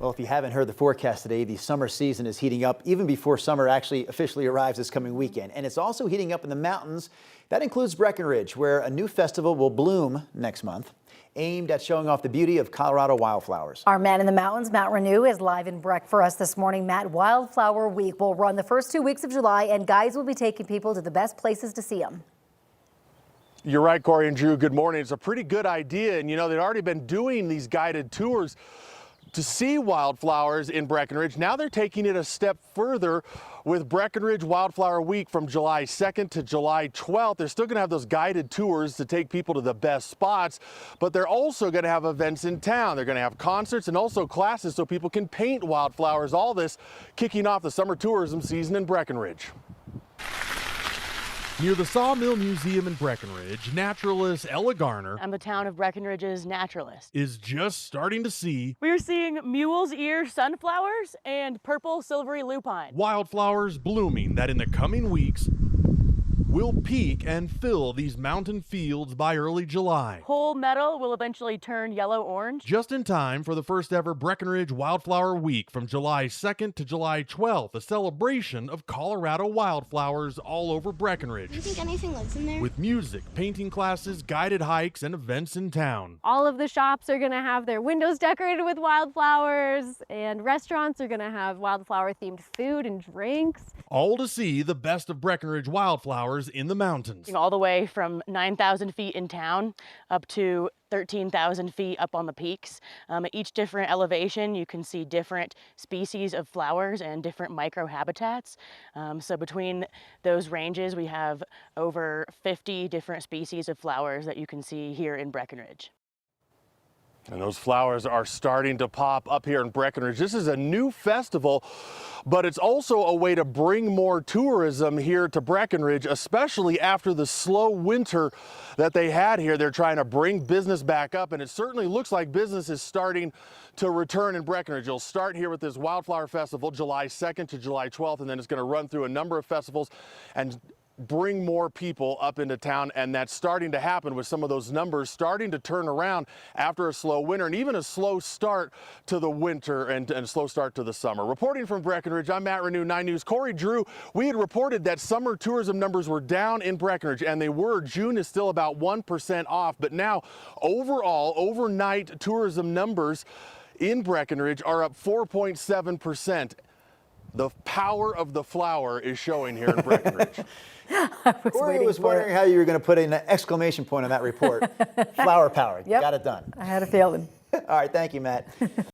Well, if you haven't heard the forecast today, the summer season is heating up even before summer actually officially arrives this coming weekend. And it's also heating up in the mountains. That includes Breckenridge, where a new festival will bloom next month, aimed at showing off the beauty of Colorado wildflowers. Our man in the mountains, Matt Renew, is live in Breck for us this morning. Matt, Wildflower Week will run the first 2 weeks of July, and guides will be taking people to the best places to see them. You're right, Corey and Drew. Good morning. It's a pretty good idea. And, you know, they'd already been doing these guided tours to see wildflowers in Breckenridge. Now they're taking it a step further with Breckenridge Wildflower Week from July 2nd to July 12th. They're still going to have those guided tours to take people to the best spots, but they're also going to have events in town. They're going to have concerts and also classes so people can paint wildflowers. All this kicking off the summer tourism season in Breckenridge. Near the Sawmill Museum in Breckenridge, naturalist Ella Garner I'm the town of Breckenridge's naturalist. is just starting to see We're seeing mule's ear sunflowers and purple silvery lupine. wildflowers blooming that in the coming weeks will peak and fill these mountain fields by early July. Whole meadow will eventually turn yellow-orange. Just in time for the first ever Breckenridge Wildflower Week from July 2nd to July 12th, a celebration of Colorado wildflowers all over Breckenridge. Do you think anything lives in there? With music, painting classes, guided hikes, and events in town. All of the shops are going to have their windows decorated with wildflowers, and restaurants are going to have wildflower-themed food and drinks. All to see the best of Breckenridge wildflowers in the mountains. All the way from 9,000 feet in town up to 13,000 feet up on the peaks. At each different elevation, you can see different species of flowers and different microhabitats. So between those ranges, we have over 50 different species of flowers that you can see here in Breckenridge. And those flowers are starting to pop up here in Breckenridge. This is a new festival, but it's also a way to bring more tourism here to Breckenridge, especially after the slow winter that they had here. They're trying to bring business back up, and it certainly looks like business is starting to return in Breckenridge. You'll start here with this Wildflower Festival, July 2nd to July 12th, and then it's going to run through a number of festivals and bring more people up into town, and that's starting to happen with some of those numbers starting to turn around after a slow winter and even a slow start to the winter and a slow start to the summer. Reporting from Breckenridge, I'm Matt Renew, 9 News. Corey, Drew, we had reported that summer tourism numbers were down in Breckenridge, and they were. June is still about 1% off, but now overall overnight tourism numbers in Breckenridge are up 4.7%. The power of the flower is showing here in Breckenridge. Corey was wondering how you were going to put an exclamation point on that report. Flower power. Yep. Got it done. I had a feeling. All right, thank you, Matt.